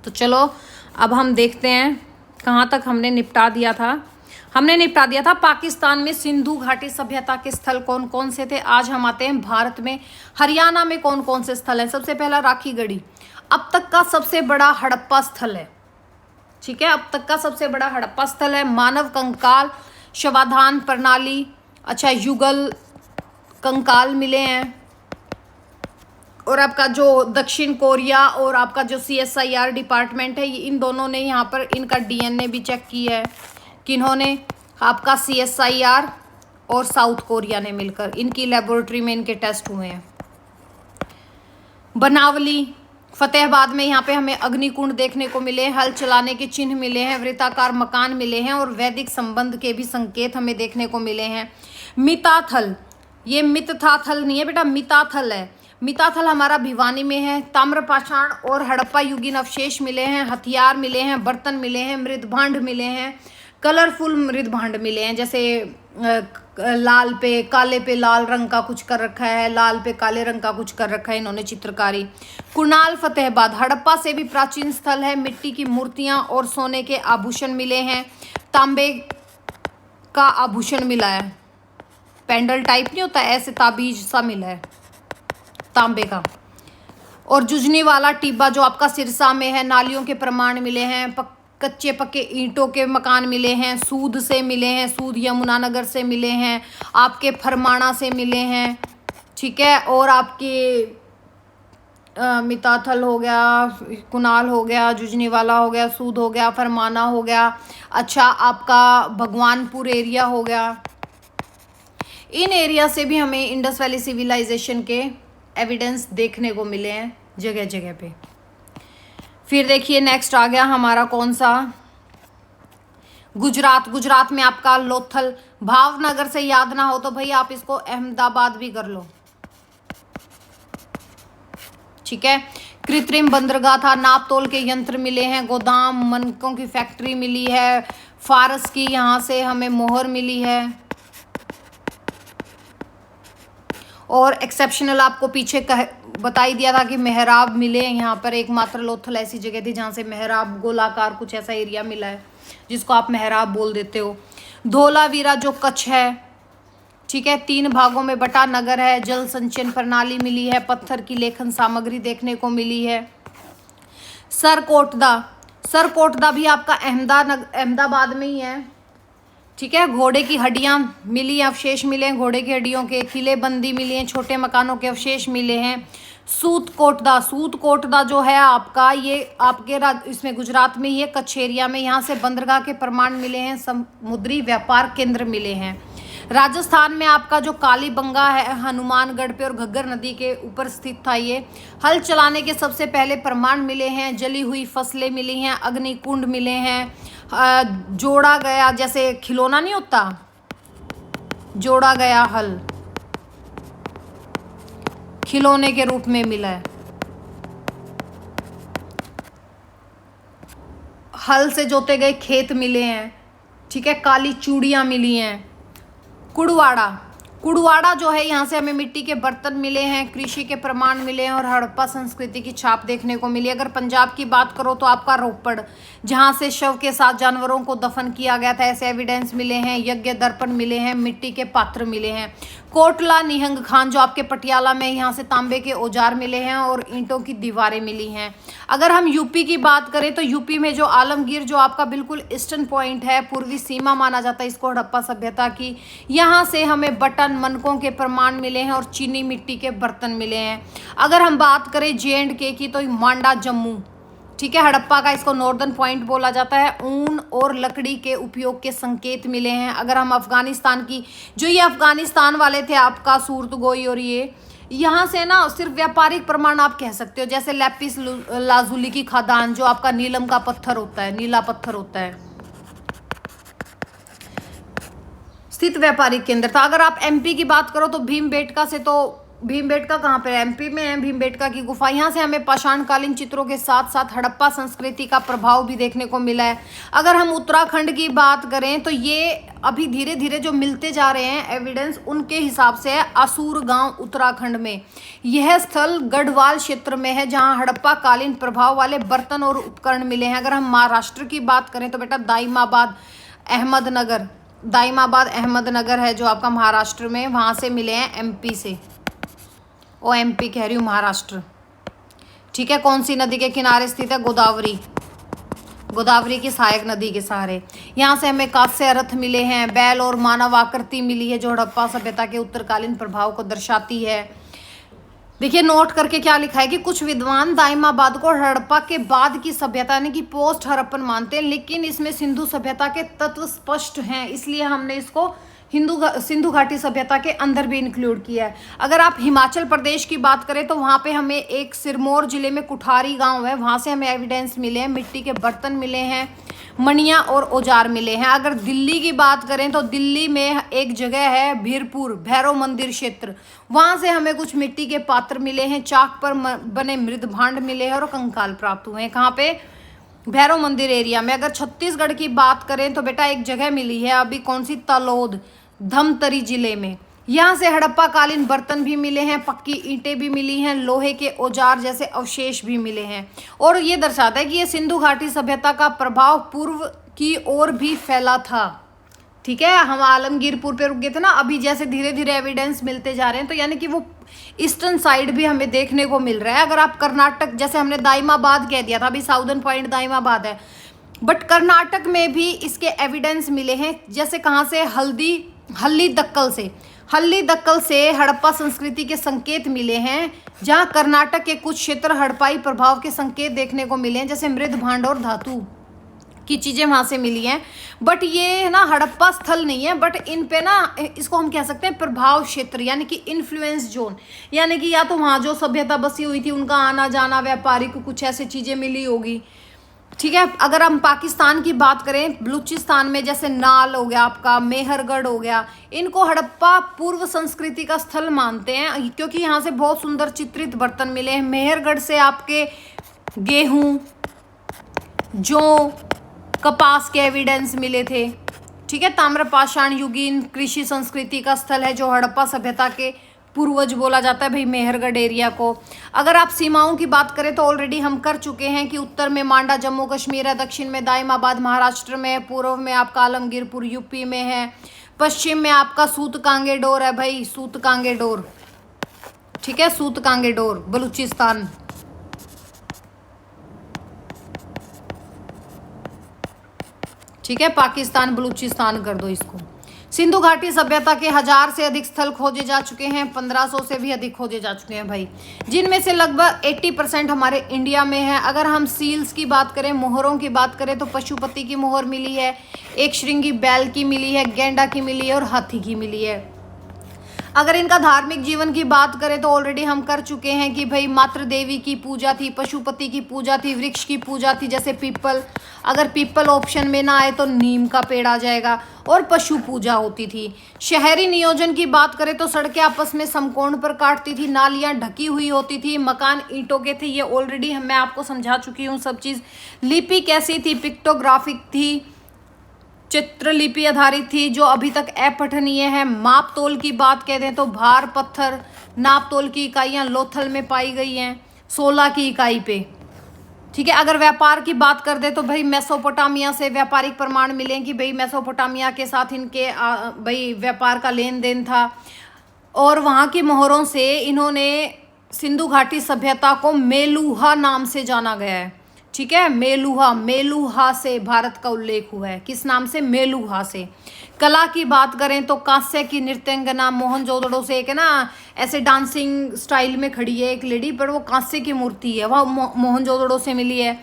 तो चलो अब हम देखते हैं कहाँ तक हमने निपटा दिया था। हमने निपटा दिया था पाकिस्तान में सिंधु घाटी सभ्यता के स्थल कौन कौन से थे। आज हम आते हैं भारत में। हरियाणा में कौन कौन से स्थल हैं? सबसे पहला राखीगढ़ी, अब तक का सबसे बड़ा हड़प्पा स्थल है। ठीक है, अब तक का सबसे बड़ा हड़प्पा स्थल है। मानव कंकाल, शवाधान प्रणाली, अच्छा युगल कंकाल मिले हैं। और आपका जो दक्षिण कोरिया और आपका जो CSIR डिपार्टमेंट है, इन दोनों ने यहाँ पर इनका DNA भी चेक किया है। किन्होंने? आपका CSIR और साउथ कोरिया ने मिलकर, इनकी लेबोरेटरी में इनके टेस्ट हुए हैं। बनावली, फतेहाबाद में यहाँ पे हमें अग्निकुंड देखने को मिले, हल चलाने के चिन्ह मिले हैं, वृत्ताकार मकान मिले हैं और वैदिक संबंध के भी संकेत हमें देखने को मिले हैं। मिताथल, ये मितथाथल नहीं है बेटा, मिताथल है। मिताथल हमारा भिवानी में है। ताम्रपाषाण और हड़प्पा युगीन अवशेष मिले हैं, हथियार मिले हैं, बर्तन मिले हैं, मृदभांड मिले हैं, कलरफुल मृद भांड मिले हैं, जैसे लाल पे लाल रंग का कुछ कर रखा है, लाल पे काले रंग का कुछ कर रखा है इन्होंने चित्रकारी। कुणाल फतेहाबाद हड़प्पा से भी प्राचीन स्थल है, मिट्टी की मूर्तियां और सोने के आभूषण मिले हैं, तांबे का आभूषण मिला है, पेंडल टाइप नहीं होता ऐसे ताबीज सा मिला है तांबे का। और जुजनी वाला टिब्बा जो आपका सिरसा में है, नालियों के प्रमाण मिले हैं, कच्चे पक्के ईंटों के मकान मिले हैं, सूद से मिले हैं, सूद यमुनानगर से मिले हैं, आपके फरमाना से मिले हैं, ठीक है। और आपके मिताथल हो गया, कुनाल हो गया, जुजनी वाला हो गया, सूद हो गया, फरमाना हो गया, अच्छा आपका भगवानपुर एरिया हो गया। इन एरिया से भी हमें इंडस वैली सिविलाइजेशन के एविडेंस देखने को मिले हैं जगह जगह पे। फिर देखिए नेक्स्ट आ गया हमारा कौन सा, गुजरात। गुजरात में आपका लोथल, भावनगर से याद ना हो तो भाई आप इसको अहमदाबाद भी कर लो, ठीक है। कृत्रिम बंदरगाह था, नाप तोल के यंत्र मिले हैं, गोदाम मनकों की फैक्ट्री मिली है, फारस की यहाँ से हमें मोहर मिली है। और एक्सेप्शनल आपको पीछे बताई दिया था कि मेहराब मिले हैं यहाँ पर, एकमात्र लोथल ऐसी जगह थी जहाँ से मेहराब गोलाकार कुछ ऐसा एरिया मिला है जिसको आप मेहराब बोल देते हो। धोलावीरा जो कच्छ है, ठीक है, 3 भागों में बटा नगर है, जल संचयन प्रणाली मिली है, पत्थर की लेखन सामग्री देखने को मिली है। सरकोटदा भी आपका अहमदाबाद में ही है, ठीक है। घोड़े की हड्डियां मिली, अवशेष मिले हैं घोड़े की हड्डियों के, किलेबंदी मिली हैं, छोटे मकानों के अवशेष मिले हैं। सूतकोटदा जो है आपका, ये आपके इसमें गुजरात में ही है, कच्छ एरिया में, यहाँ से बंदरगाह के प्रमाण मिले हैं, समुद्री व्यापार केंद्र मिले हैं। राजस्थान में आपका जो कालीबंगा है हनुमानगढ़ पे और घग्गर नदी के ऊपर स्थित था, ये हल चलाने के सबसे पहले प्रमाण मिले हैं, जली हुई फसलें मिली हैं, अग्निकुंड मिले हैं, जोड़ा गया जैसे खिलौना नहीं होता, जोड़ा गया हल खिलौने के रूप में मिला है, हल से जोते गए खेत मिले हैं, ठीक है। काली चूड़ियां मिली हैं। कुड़वाड़ा जो है यहाँ से हमें मिट्टी के बर्तन मिले हैं, कृषि के प्रमाण मिले हैं और हड़प्पा संस्कृति की छाप देखने को मिली। अगर पंजाब की बात करो तो आपका रोपड़, जहाँ से शव के साथ जानवरों को दफन किया गया था, ऐसे एविडेंस मिले हैं, यज्ञ दर्पण मिले हैं, मिट्टी के पात्र मिले हैं। कोटला निहंग खान जो आपके पटियाला में, यहाँ से तांबे के औजार मिले हैं और ईंटों की दीवारें मिली हैं। अगर हम यूपी की बात करें तो यूपी में जो आलमगीर जो आपका बिल्कुल ईस्टर्न पॉइंट है, पूर्वी सीमा माना जाता है इसको हड़प्पा सभ्यता की, यहाँ से हमें बटन मनकों के प्रमाण मिले हैं और चीनी मिट्टी के बर्तन मिले हैं। अगर हम बात करें J&K की तो मांडा जम्मू, ठीक है, हड़प्पा का इसको नॉर्दर्न पॉइंट बोला जाता है, ऊन और लकड़ी के उपयोग के संकेत मिले हैं। अगर हम अफगानिस्तान की, जो ये अफगानिस्तान वाले थे आपका सूरतगोई, और ये यहाँ से ना सिर्फ व्यापारिक प्रमाण आप कह सकते हो, जैसे लैपिस लाजुली की खदान जो आपका नीलम का पत्थर होता है, नीला पत्थर होता है, स्थित व्यापारिक केंद्र था। अगर आप एमपी की बात करो तो भीमबेटका से, तो भीमबेटका कहाँ पे है, एमपी में है भीमबेटका की गुफा, यहाँ से हमें पाषाणकालीन चित्रों के साथ साथ हड़प्पा संस्कृति का प्रभाव भी देखने को मिला है। अगर हम उत्तराखंड की बात करें तो ये अभी धीरे धीरे जो मिलते जा रहे हैं एविडेंस, उनके हिसाब से है आसूर गांव उत्तराखंड में। यह स्थल गढ़वाल क्षेत्र में है जहां हड़प्पा कालीन प्रभाव वाले बर्तन और उपकरण मिले हैं। अगर हम महाराष्ट्र की बात करें तो बेटा दाइमाबाद अहमदनगर है जो आपका महाराष्ट्र में, वहां से मिले हैं एमपी से, एमपी कह रही हूँ, महाराष्ट्र, ठीक है। कौन सी नदी के किनारे स्थित है, गोदावरी की सहायक नदी के सहारे। यहाँ से हमें कांस्य रथ मिले हैं, बैल और मानव आकृति मिली है जो हड़प्पा सभ्यता के उत्तरकालीन प्रभाव को दर्शाती है। देखिए नोट करके क्या लिखा है कि कुछ विद्वान दाइमाबाद को हड़प्पा के बाद की सभ्यता यानी कि पोस्ट हड़प्पन मानते हैं, लेकिन इसमें सिंधु सभ्यता के तत्व स्पष्ट हैं, इसलिए हमने इसको सिंधु घाटी सभ्यता के अंदर भी इंक्लूड किया है। अगर आप हिमाचल प्रदेश की बात करें तो वहाँ पे हमें एक सिरमौर जिले में कुठारी गांव है, वहाँ से हमें एविडेंस मिले हैं, मिट्टी के बर्तन मिले हैं, मणियाँ और औजार मिले हैं। अगर दिल्ली की बात करें तो दिल्ली में एक जगह है भीरपुर, भैरव मंदिर क्षेत्र, वहाँ से हमें कुछ मिट्टी के पात्र मिले हैं, चाक पर बने मृद भांड मिले हैं और कंकाल प्राप्त हुए हैं। कहाँ पे, भैरव मंदिर एरिया में। अगर छत्तीसगढ़ की बात करें तो बेटा एक जगह मिली है अभी, कौन सी, तलोद, धमतरी जिले में। यहाँ से हड़प्पा कालीन बर्तन भी मिले हैं, पक्की ईंटें भी मिली हैं, लोहे के औजार जैसे अवशेष भी मिले हैं। और ये दर्शाता है कि ये सिंधु घाटी सभ्यता का प्रभाव पूर्व की ओर भी फैला था। ठीक है, हम आलमगीरपुर पे रुक गए थे ना, अभी जैसे धीरे धीरे एविडेंस मिलते जा रहे हैं, तो यानी कि वो ईस्टर्न साइड भी हमें देखने को मिल रहा है। अगर आप कर्नाटक, जैसे हमने दाइमाबाद कह दिया था, अभी साउदर्न पॉइंट दाइमाबाद है, बट कर्नाटक में भी इसके एविडेंस मिले हैं। जैसे कहाँ से, हल्ली दक्कल से, हल्ली दक्कल से हड़प्पा संस्कृति के संकेत मिले हैं, जहाँ कर्नाटक के कुछ क्षेत्र हड़प्पाई प्रभाव के संकेत देखने को मिले हैं, जैसे मृद भांड और धातु की चीज़ें वहाँ से मिली हैं। बट ये ना हड़प्पा स्थल नहीं है, बट इन पे ना इसको हम कह सकते हैं प्रभाव क्षेत्र, यानी कि इन्फ्लुएंस जोन, यानी कि या तो वहाँ जो सभ्यता बसी हुई थी उनका आना जाना, व्यापारिक कुछ ऐसी चीज़ें मिली होगी। ठीक है, अगर हम पाकिस्तान की बात करें, बलूचिस्तान में जैसे नाल हो गया आपका, मेहरगढ़ हो गया, इनको हड़प्पा पूर्व संस्कृति का स्थल मानते हैं, क्योंकि यहाँ से बहुत सुंदर चित्रित बर्तन मिले हैं। मेहरगढ़ से आपके गेहूँ, जौ, कपास के एविडेंस मिले थे। ठीक है, ताम्रपाषाण युगीन कृषि संस्कृति का स्थल है जो हड़प्पा सभ्यता के पूर्वज बोला जाता है भाई मेहरगढ़ एरिया को। अगर आप सीमाओं की बात करें तो ऑलरेडी हम कर चुके हैं कि उत्तर में मांडा जम्मू कश्मीर है, दक्षिण में दाइमाबाद महाराष्ट्र में है, पूर्व में आपका आलमगीरपुर यूपी में है, पश्चिम में आपका सूत कांगेडोर है भाई, सूत कांगेडोर। ठीक है, सूत कांगेडोर बलूचिस्तान। ठीक है, पाकिस्तान बलूचिस्तान कर दो इसको। सिंधु घाटी सभ्यता के 1000 से अधिक स्थल खोजे जा चुके हैं, 1500 से भी अधिक खोजे जा चुके हैं भाई, जिनमें से लगभग 80% हमारे इंडिया में है। अगर हम सील्स की बात करें, मोहरों की बात करें, तो पशुपति की मोहर मिली है, एक श्रृंगी बैल की मिली है, गेंडा की मिली है और हाथी की मिली है। अगर इनका धार्मिक जीवन की बात करें तो ऑलरेडी हम कर चुके हैं कि भाई मातृ देवी की पूजा थी, पशुपति की पूजा थी, वृक्ष की पूजा थी जैसे पीपल, अगर पीपल ऑप्शन में ना आए तो नीम का पेड़ आ जाएगा, और पशु पूजा होती थी। शहरी नियोजन की बात करें तो सड़कें आपस में समकोण पर काटती थी, नालियां ढकी हुई होती थी, मकान ईंटों के थे, ये ऑलरेडी मैं आपको समझा चुकी हूँ सब चीज़। लिपि कैसी थी, पिक्टोग्राफिक थी, चित्रलिपि आधारित थी, जो अभी तक अपठनीय है। माप तोल की बात कहते हैं तो भार पत्थर नाप तोल की इकाइयाँ लोथल में पाई गई हैं 16 की इकाई पे। ठीक है, अगर व्यापार की बात कर दे तो भाई मेसोपोटामिया से व्यापारिक प्रमाण मिले कि भाई मेसोपोटामिया के साथ इनके भाई व्यापार का लेन देन था, और वहाँ की मोहरों से इन्होंने सिंधु घाटी सभ्यता को मेलुहा नाम से जाना गया है। ठीक है, मेलुहा, मेलुहा से भारत का उल्लेख हुआ है, किस नाम से, मेलुहा से। कला की बात करें तो कांस्य की नृत्यांगना मोहनजोदड़ो से, एक है ना ऐसे डांसिंग स्टाइल में खड़ी है एक लेडी, पर वो कांस्य की मूर्ति है, वह मोहनजोदड़ो से मिली है।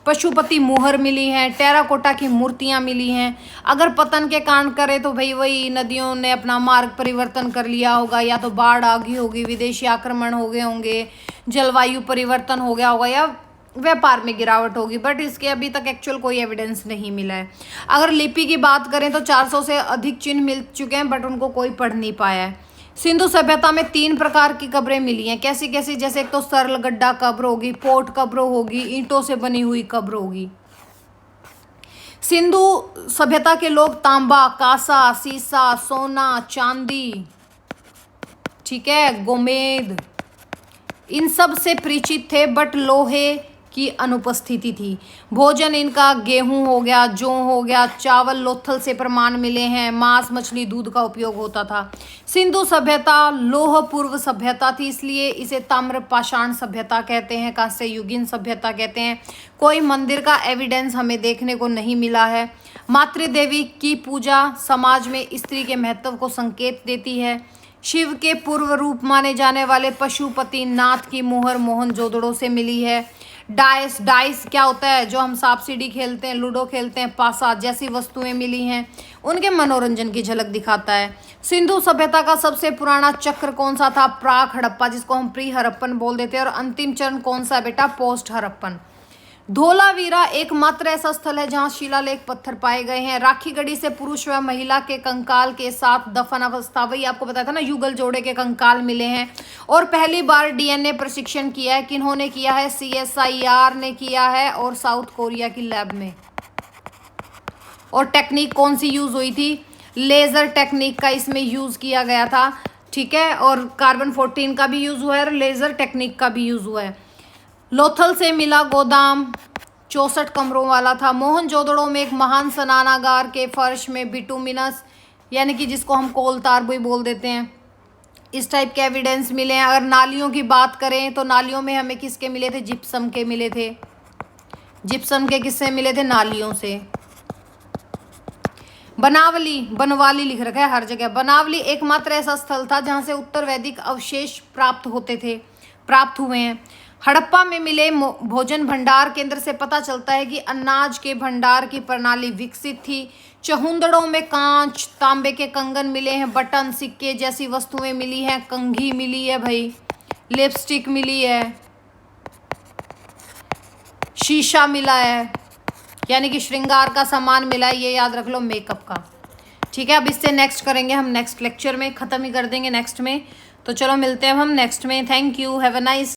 पशुपति मोहर मिली हैं, टेराकोटा की मूर्तियां मिली हैं। अगर पतन के कारण करें तो भाई वही नदियों ने अपना मार्ग परिवर्तन कर लिया होगा, या तो बाढ़ आ गई होगी, विदेशी आक्रमण हो गए होंगे, जलवायु परिवर्तन हो गया होगा, या व्यापार में गिरावट होगी, बट इसके अभी तक एक्चुअल कोई एविडेंस नहीं मिला है। अगर लिपि की बात करें तो 400 से अधिक चिन्ह मिल चुके हैं, बट उनको कोई पढ़ नहीं पाया है। सिंधु सभ्यता में 3 प्रकार की कब्रें मिली हैं, कैसी कैसी, जैसे एक तो सरल गड्ढा कब्र होगी, पोट कब्र होगी, ईंटों से बनी हुई कब्र होगी। सिंधु सभ्यता के लोग तांबा, कांसा, सीसा, सोना, चांदी, ठीक है, गोमेद, इन सब से परिचित थे, बट लोहे की अनुपस्थिति थी। भोजन इनका गेहूं हो गया, जौ हो गया, चावल, लोथल से प्रमाण मिले हैं, मांस, मछली, दूध का उपयोग होता था। सिंधु सभ्यता लोह पूर्व सभ्यता थी, इसलिए इसे ताम्रपाषाण सभ्यता कहते हैं, कांस्य युगीन सभ्यता कहते हैं। कोई मंदिर का एविडेंस हमें देखने को नहीं मिला है। मातृदेवी की पूजा समाज में स्त्री के महत्व को संकेत देती है। शिव के पूर्व रूप माने जाने वाले पशुपति नाथ की मोहर मोहनजोदड़ो से मिली है। डाइस, डाइस क्या होता है, जो हम सांप सीढ़ी खेलते हैं, लूडो खेलते हैं, पासा जैसी वस्तुएं मिली हैं, उनके मनोरंजन की झलक दिखाता है। सिंधु सभ्यता का सबसे पुराना चक्र कौन सा था, प्राक हड़प्पा, जिसको हम प्री हड़प्पन बोल देते हैं। और अंतिम चरण कौन सा है बेटा, पोस्ट हड़प्पन, धोलावीरा एकमात्र ऐसा स्थल है जहां शिलालेख पत्थर पाए गए हैं। राखी गढ़ी से पुरुष व महिला के कंकाल के साथ दफन अवस्था, वही आपको बताया था ना, युगल जोड़े के कंकाल मिले हैं। और पहली बार डीएनए प्रशिक्षण किया है, किन्होंने किया है? CSIR ने किया है और साउथ कोरिया की लैब में। और टेक्निक कौन सी यूज हुई थी? लेजर टेक्निक का इसमें यूज किया गया था, ठीक है। और कार्बन 14 का भी यूज हुआ है और लेजर टेक्निक का भी यूज हुआ है। लोथल से मिला गोदाम 64 कमरों वाला था। मोहनजोदड़ो में एक महान स्नानागार के फर्श में बिटुमिनस, यानी कि जिसको हम कोलतार भी बोल देते हैं, इस टाइप के एविडेंस मिले हैं। अगर नालियों की बात करें तो नालियों में हमें किसके मिले थे? जिप्सम के मिले थे। जिप्सम के किससे मिले थे? नालियों से। बनावली, बनवाली लिख रखा है हर जगह। बनावली एकमात्र ऐसा स्थल था जहां से उत्तर वैदिक अवशेष प्राप्त हुए हैं। हड़प्पा में मिले भोजन भंडार केंद्र से पता चलता है कि अनाज के भंडार की प्रणाली विकसित थी। चहुंदड़ों में कांच, तांबे के कंगन मिले हैं, बटन, सिक्के जैसी वस्तुएं मिली हैं, कंघी मिली है भाई, लिपस्टिक मिली है, शीशा मिला है, यानी कि श्रृंगार का सामान मिला है, ये याद रख लो, मेकअप का। ठीक है, अब इससे नेक्स्ट करेंगे हम नेक्स्ट लेक्चर में, ख़त्म ही कर देंगे नेक्स्ट में। तो चलो मिलते हैं हम नेक्स्ट में। Thank you, have a nice